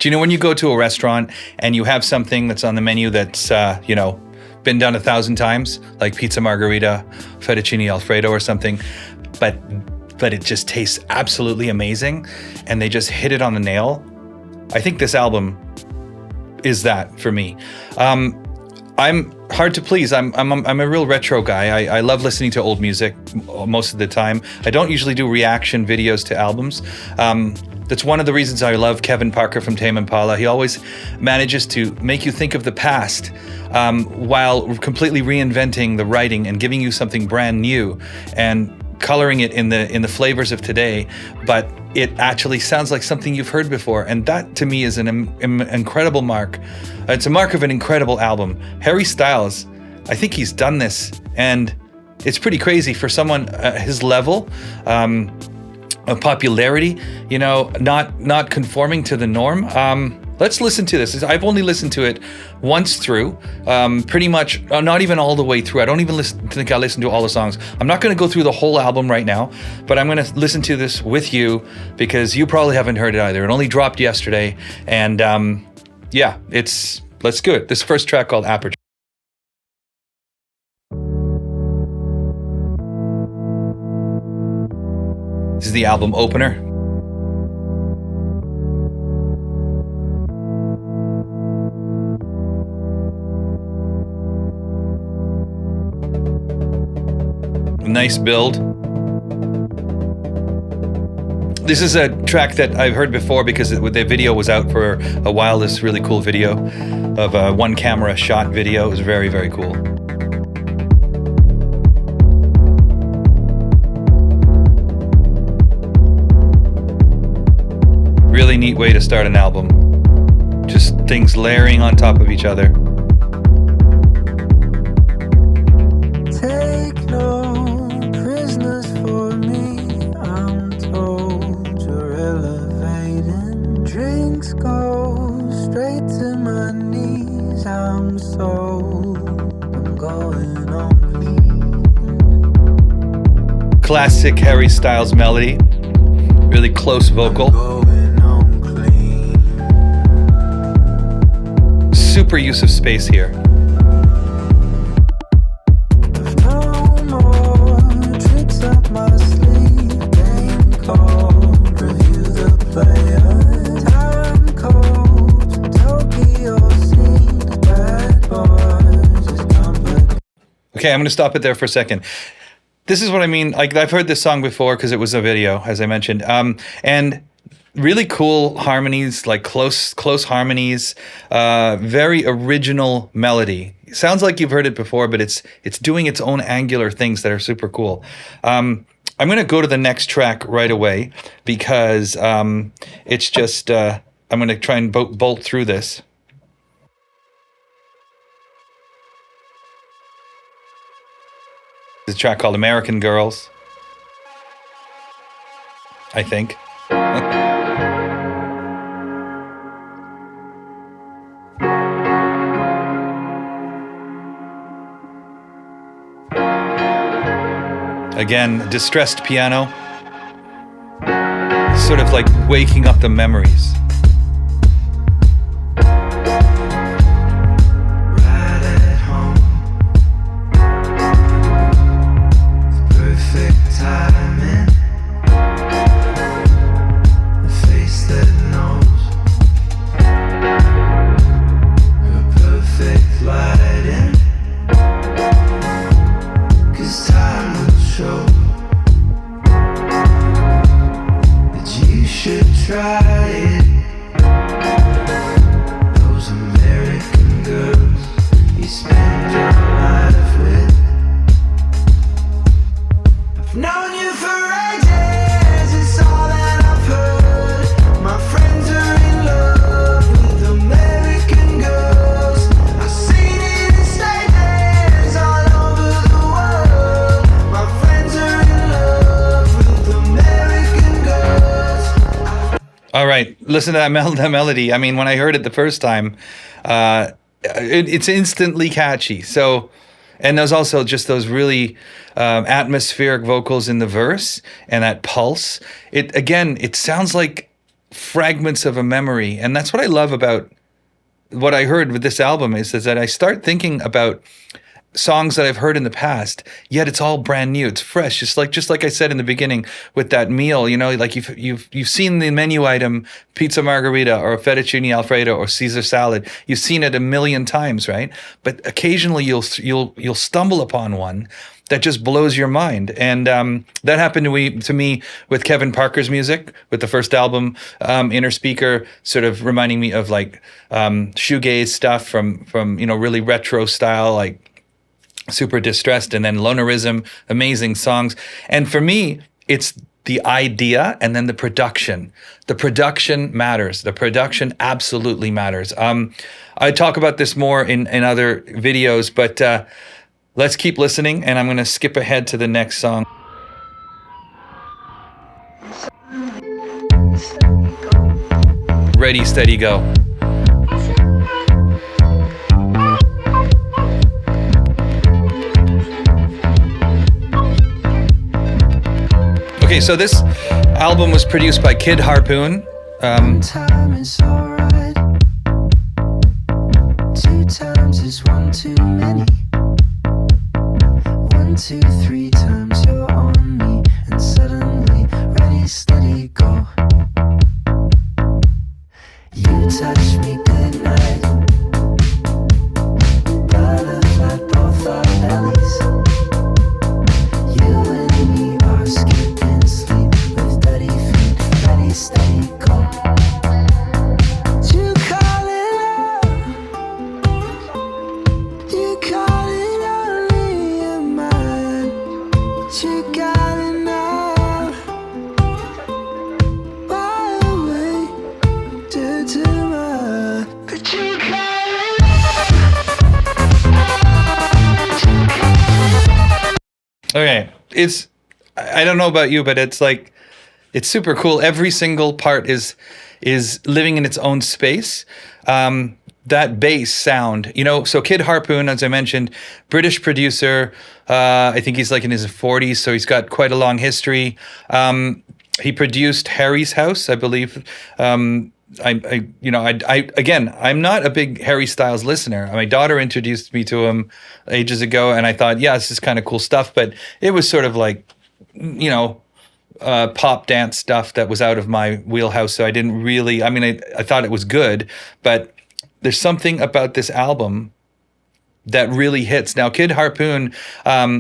Do you know when you go to a restaurant and you have something that's on the menu that's, been done 1,000 times, like pizza margherita, fettuccine alfredo or something, but it just tastes absolutely amazing and they just hit it on the nail? I think this album is that for me. I'm hard to please. I'm a real retro guy. I love listening to old music most of the time. I don't usually do reaction videos to albums. That's one of the reasons I love Kevin Parker from Tame Impala. He always manages to make you think of the past while completely reinventing the writing and giving you something brand new and coloring it in the flavors of today, but it actually sounds like something you've heard before. And that to me is an incredible mark. It's a mark of an incredible album. Harry Styles, I think he's done this, and it's pretty crazy for someone his level of popularity, not conforming to the norm. Let's listen to this. I've only listened to it once through, pretty much, not even all the way through. I don't even think I listened to all the songs. I'm not going to go through the whole album right now, but I'm going to listen to this with you because you probably haven't heard it either. It only dropped yesterday, and let's do it. This first track called Aperture. This is the album opener. Nice build. This is a track that I've heard before because the video was out for a while. This really cool video of a one camera shot video. It was very, very cool. Really neat way to start an album. Just things layering on top of each other. Take no prisoners for me. I'm told you're elevating. Drinks go straight to my knees. I'm going on clean. Classic Harry Styles melody. Really close vocal. Super use of space here. Okay, I'm going to stop it there for a second. This is what I mean. Like, I've heard this song before because it was a video, as I mentioned. And really cool harmonies, like close harmonies, very original melody. Sounds like you've heard it before, but it's doing its own angular things that are super cool. I'm going to go to the next track right away because it's just, I'm going to try and bolt through this. It's a track called American Girls, I think. Again, distressed piano, sort of like waking up the memories. All right, listen to that melody. I mean, when I heard it the first time, it's instantly catchy. So, and there's also just those really atmospheric vocals in the verse and that pulse. It sounds like fragments of a memory. And that's what I love about what I heard with this album is that I start thinking about songs that I've heard in the past, yet it's all brand new. It's fresh. Just like I said in the beginning with that meal, like you've seen the menu item, pizza margherita or fettuccine alfredo or Caesar salad. You've seen it a million times, right? But occasionally you'll stumble upon one that just blows your mind. And that happened to me with Kevin Parker's music, with the first album, Inner Speaker, sort of reminding me of like shoegaze stuff from really retro style, like Super Distressed, and then Lonerism, amazing songs. And for me, it's the idea and then the production. The production matters. The production absolutely matters. I talk about this more in other videos, but let's keep listening, and I'm going to skip ahead to the next song. Ready, steady, go. Okay, so this album was produced by Kid Harpoon. Time is alright. 2 times is 1 too many. 1, 2, 3 times you're on me, and suddenly ready, steady, go. You touch me goodnight. Butterfly both our bellies. You and me are skipping sleep with dirty feet, ready, steady, go. You call it love. You call it only your mind. You got it now. By the way, to my. But you call it Okay, I don't know about you, but it's super cool. Every single part is living in its own space. That bass sound, so Kid Harpoon, as I mentioned, British producer. I think he's like in his 40s, so he's got quite a long history. He produced Harry's House, I believe. Again, I'm not a big Harry Styles listener. My daughter introduced me to him ages ago, and I thought, yeah, this is kind of cool stuff. But it was sort of like, pop dance stuff that was out of my wheelhouse. So I didn't really. I thought it was good, but there's something about this album that really hits. Now, Kid Harpoon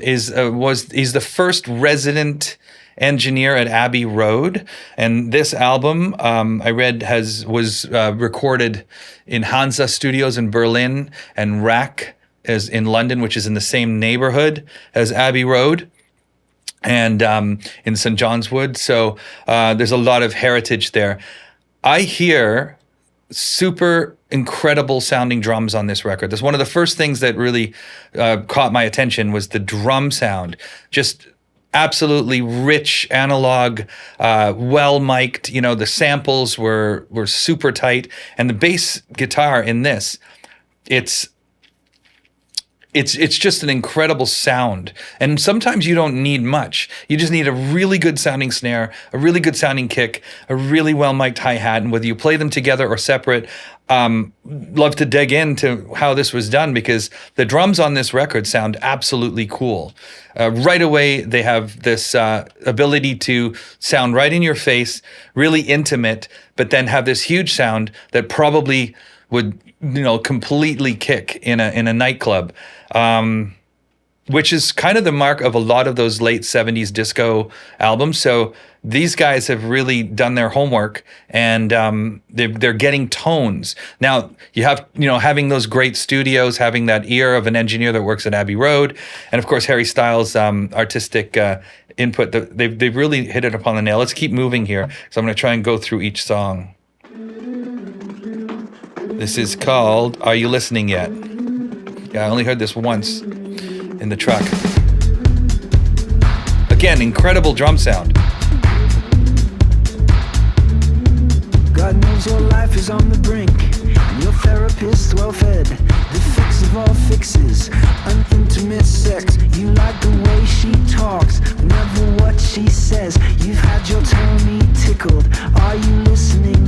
is the first resident engineer at Abbey Road, and this album I read was recorded in Hansa Studios in Berlin and RAK is in London, which is in the same neighborhood as Abbey Road, and in St. John's Wood. So there's a lot of heritage there. I hear super incredible sounding drums on this record. That's one of the first things that really caught my attention was the drum sound. Just absolutely rich, analog, well mic'd. The samples were super tight, and the bass guitar in this, it's just an incredible sound. And sometimes you don't need much. You just need a really good sounding snare, a really good sounding kick, a really well mic'd hi-hat, and whether you play them together or separate. Love to dig into how this was done, because the drums on this record sound absolutely cool. Right away, they have this ability to sound right in your face, really intimate, but then have this huge sound that probably would, completely kick in a nightclub, which is kind of the mark of a lot of those late 70s disco albums. So these guys have really done their homework, and they're getting tones. Now, you have, having those great studios, having that ear of an engineer that works at Abbey Road, and of course, Harry Styles' artistic input. They've really hit it upon the nail. Let's keep moving here. So I'm going to try and go through each song. This is called Are You Listening Yet? Yeah, I only heard this once in the truck. Again, incredible drum sound. God knows your life is on the brink, and your therapist well fed. The fix of all fixes, an intimate sex. You like the way she talks, never what she says. You've had your tummy tickled. Are you listening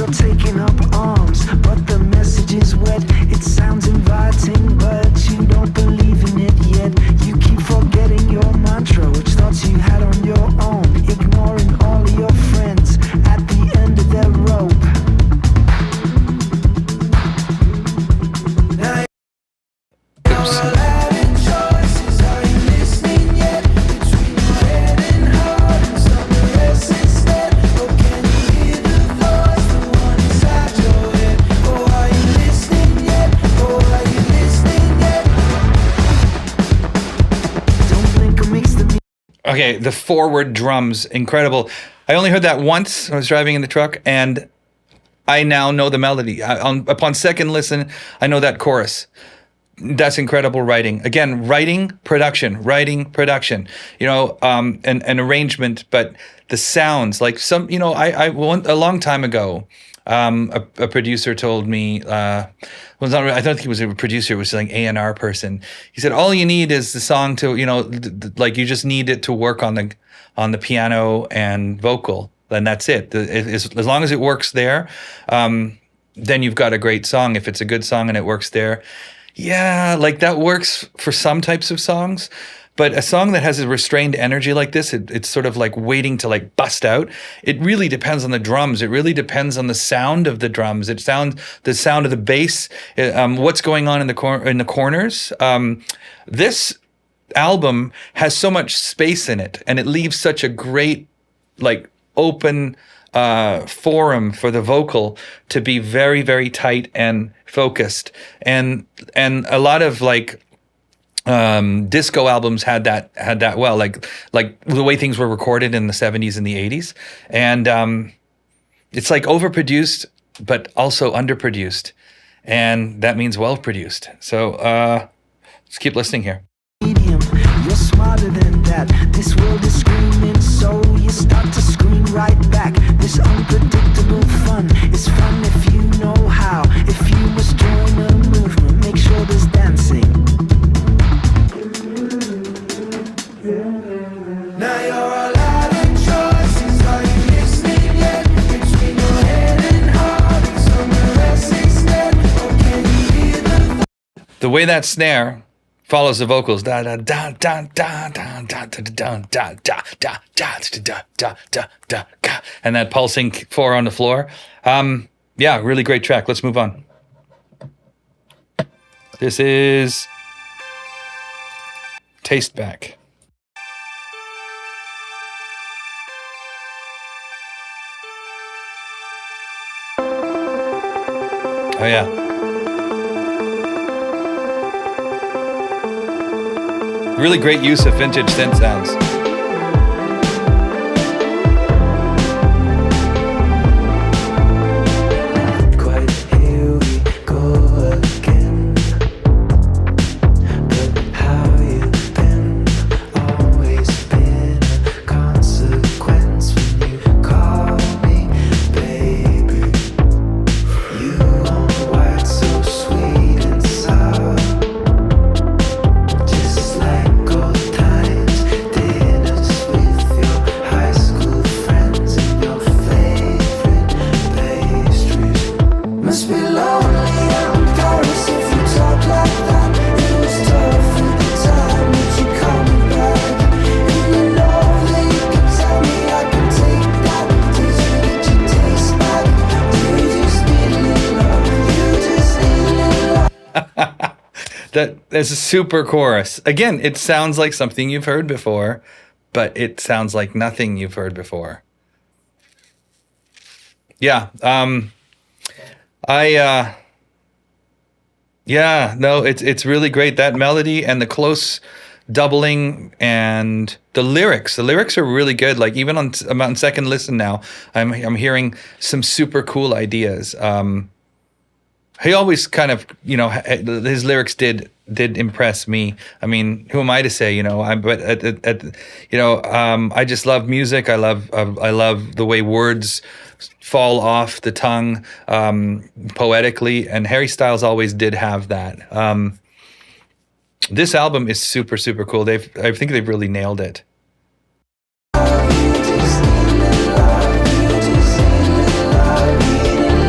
you're taking up arms, but the message is wet. It sounds inviting, but you don't believe in it yet. You keep forgetting your mantra, which thoughts you had on your own, ignoring all of your friends at the end of their rope. Now you're having choices. Are you listening yet? Between your head and heart and some rest instead. Or can you hear the voice, the one inside your head? Oh, are you listening yet? Oh, are you listening yet? Don't blink or mix the music. Okay, the forward drums, incredible. I only heard that once when I was driving in the truck, and I now know the melody. Upon second listen, I know that chorus. That's incredible writing. Again, writing, production, and arrangement, but the sounds, like some, a long time ago, a producer told me, I don't think he was a producer, it was like A&R person. He said, all you need is the song to, like you just need it to work on the piano and vocal, then that's it. As long as it works there, then you've got a great song. If it's a good song and it works there, yeah, like that works for some types of songs. But a song that has a restrained energy like this, it's sort of like waiting to like bust out. It really depends on the drums. It really depends on the sound of the drums. The sound of the bass. What's going on in the corners. This album has so much space in it, and it leaves such a great, like, open forum for the vocal to be very, very tight and focused. And a lot of like disco albums had that well, like the way things were recorded in the 70s and the 80s. And it's like overproduced, but also underproduced. And that means well produced. So let's keep listening here. Medium, you're smarter than that. This world is screaming, so you start to scream right back. This unpredictable fun is fun if you know how. If you must join a movement, make sure there's dancing. Now you're allowed in choices. Are you listening yet? Between your head and heart and somewhere else instead. Or can you hear the way that snare follows the vocals, da da da da da da da da da da da da da da da, and that pulsing 4 on the floor. Yeah, really great track. Let's move on. This is Taste Back. Oh yeah. Really great use of vintage synth sounds. quite here we go again. But how you been? Always been a consequence when you call me baby. You on white, so sweet and sour. Just like old times, dinners with your high school friends and your favorite pastries. Must be lonely out in Paris if you talk like that. It was tough at the time, but you coming back. And you know that you can tell me I can take that. Did you get your taste back? Do you just need a little love? You just need a little love. That's a super chorus. Again, it sounds like something you've heard before, but it sounds like nothing you've heard before. Yeah. It's really great. That melody and the close doubling and the lyrics. The lyrics are really good. Like even on second listen now, I'm hearing some super cool ideas. He always kind of, his lyrics did impress me. I mean, who am I to say, I just love music. I love the way words fall off the tongue poetically, and Harry Styles always did have that. This album is super, super cool. I think they've really nailed it. You just need a little love. You just need a little love.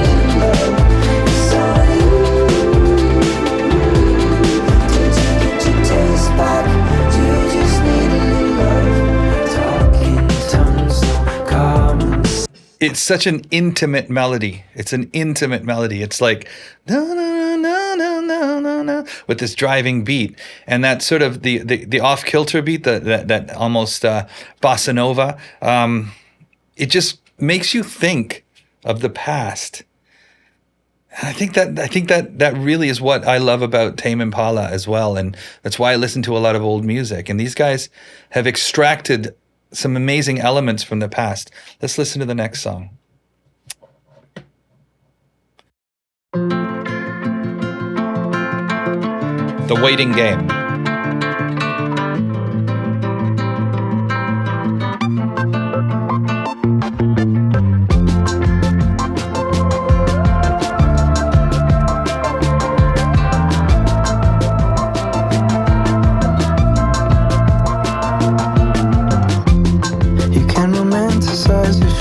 it's such an intimate melody. It's an intimate melody. It's like no no no no no no no with this driving beat, and that sort of the off kilter beat, that almost bossa nova. It just makes you think of the past. And I think that really is what I love about Tame Impala as well, and that's why I listen to a lot of old music. And these guys have extracted some amazing elements from the past. Let's listen to the next song. The Waiting Game.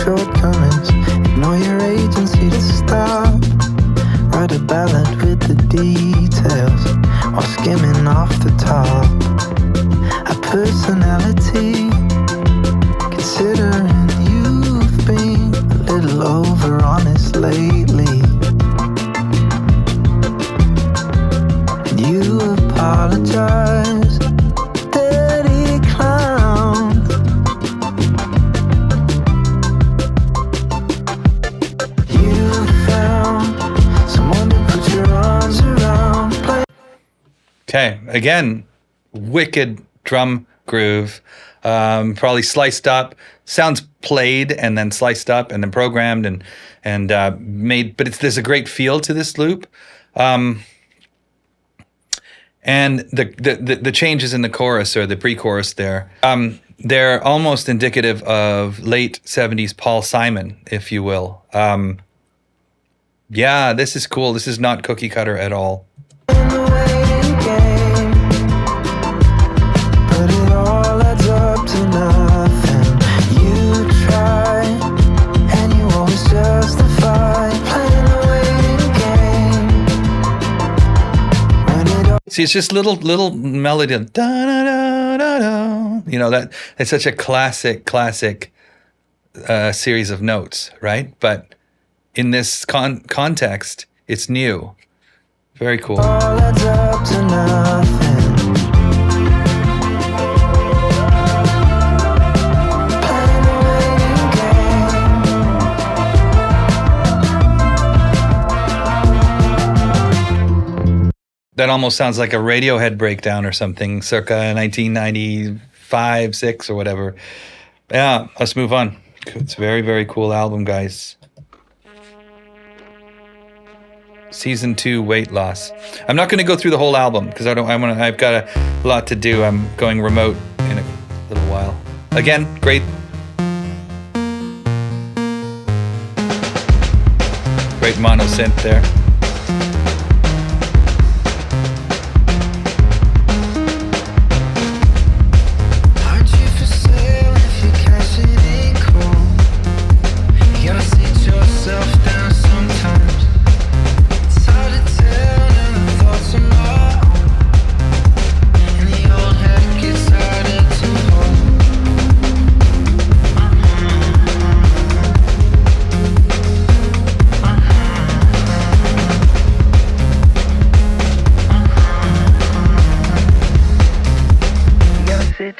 Shortcomings, ignore your agency to stop. Write a ballad with the details while skimming off the top. A personality, considering you've been a little over honest lately. And you apologize, dirty clown. Okay, again, wicked drum groove, probably sliced up. Sounds played and then sliced up and then programmed and made. But there's a great feel to this loop, and the changes in the chorus or the pre-chorus there. They're almost indicative of late 70s Paul Simon, if you will. Yeah, this is cool. This is not cookie cutter at all. See, it's just little melody, da, da, da, da, da. You know, that it's such a classic series of notes, right? But in this context, it's new. Very cool. All adds up to nothing. That almost sounds like a Radiohead breakdown or something, circa 1995, 6 or whatever. Yeah, let's move on. It's a very, very cool album, guys. Season 2, Weight Loss. I'm not going to go through the whole album because I've got a lot to do. I'm going remote in a little while. Again, great mono synth there.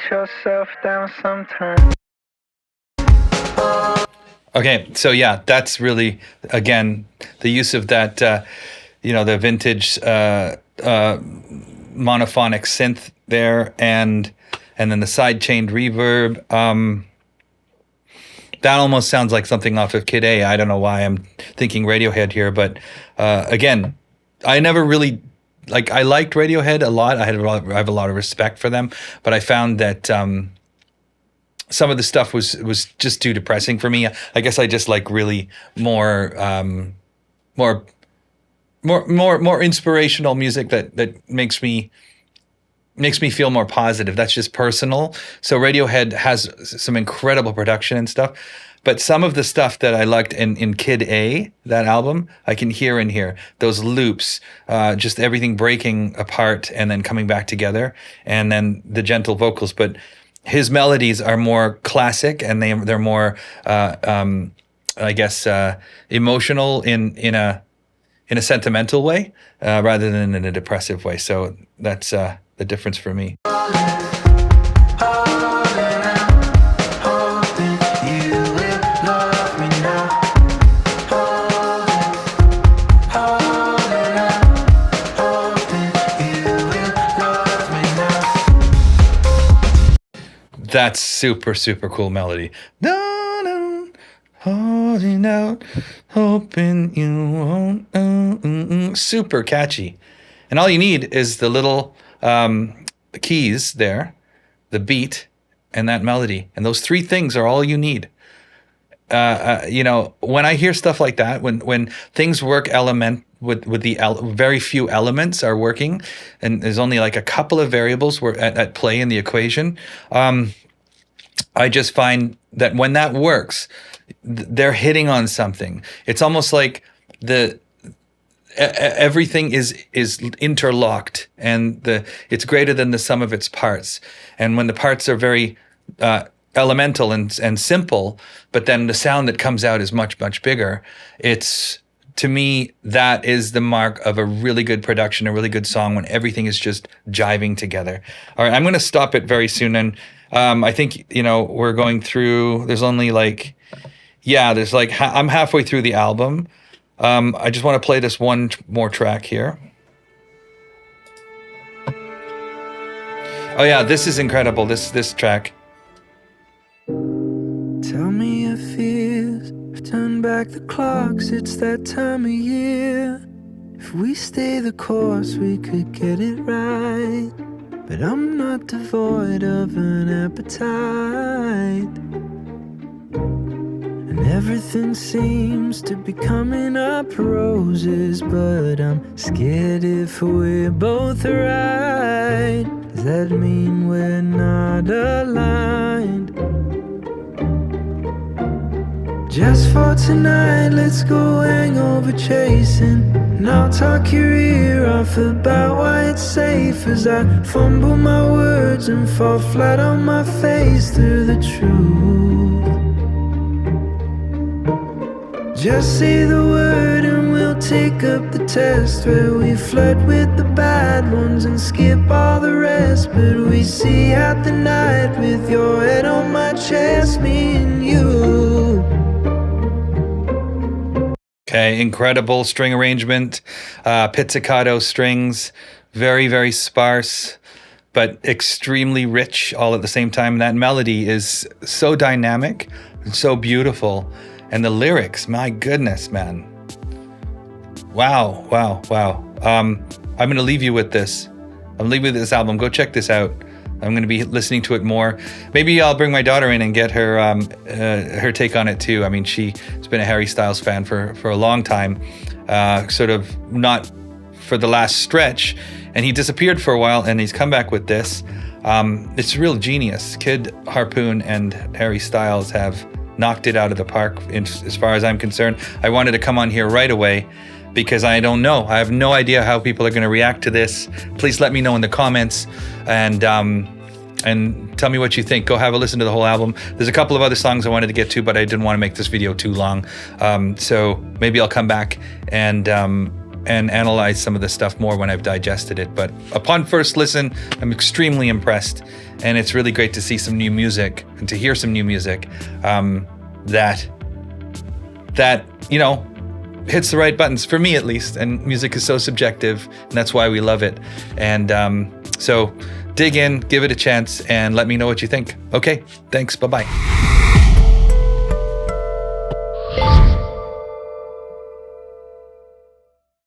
Yourself down sometime. Okay, so yeah, that's really, again, the use of that, the vintage monophonic synth there, and then the side chained reverb. That almost sounds like something off of Kid A. I don't know why I'm thinking Radiohead here, but again, I never really. I liked Radiohead a lot. I have a lot of respect for them, but I found that some of the stuff was just too depressing for me. I guess I just like really more inspirational music that makes me feel more positive. That's just personal. So Radiohead has some incredible production and stuff. But some of the stuff that I liked in Kid A, that album, I can hear in here. Those loops, just everything breaking apart and then coming back together, and then the gentle vocals. But his melodies are more classic, and they're more I guess, emotional in a sentimental way, rather than in a depressive way. So that's the difference for me. That's super, super cool melody. No, no, holding out, hoping you won't. Super catchy. And all you need is the little keys there, the beat, and that melody. And those three things are all you need. When I hear stuff like that, when things work with the very few elements are working, and there's only like a couple of variables at play in the equation, I just find that when that works, they're hitting on something. It's almost like everything is interlocked, and it's greater than the sum of its parts. And when the parts are very elemental and simple, but then the sound that comes out is much, much bigger, to me, that is the mark of a really good production, a really good song, when everything is just jiving together. All right, I'm going to stop it very soon. And I think, we're going through, there's only I'm halfway through the album. I just want to play this one more track here. Oh yeah, this is incredible, this track. Tell me your fears, I've turned back the clocks, it's that time of year. If we stay the course, we could get it right. But I'm not devoid of an appetite, and everything seems to be coming up roses. But I'm scared if we're both right, does that mean we're not aligned? Just for tonight, let's go hangover chasing, and I'll talk your ear off about why it's safe, as I fumble my words and fall flat on my face through the truth. Just say the word and we'll take up the test, where we flirt with the bad ones and skip all the rest. But we see out the night with your head on my chest, me and you. Okay, incredible string arrangement, pizzicato strings, very, very sparse, but extremely rich all at the same time. And that melody is so dynamic and so beautiful. And the lyrics, my goodness, man. Wow, wow, wow. I'm going to leave you with this. I'm leaving you with this album. Go check this out. I'm going to be listening to it more. Maybe I'll bring my daughter in and get her take on it too. I mean, she's been a Harry Styles fan for a long time, sort of not for the last stretch. And he disappeared for a while, and he's come back with this. It's real genius. Kid Harpoon and Harry Styles have knocked it out of the park as far as I'm concerned. I wanted to come on here right away because I don't know. I have no idea how people are going to react to this. Please let me know in the comments, and tell me what you think. Go have a listen to the whole album. There's a couple of other songs I wanted to get to, but I didn't want to make this video too long. So maybe I'll come back and analyze some of the stuff more when I've digested it. But upon first listen, I'm extremely impressed, and it's really great to see some new music and to hear some new music that hits the right buttons, for me at least. And music is so subjective, and that's why we love it. And so dig in, give it a chance, and let me know what you think. Okay, thanks, bye-bye.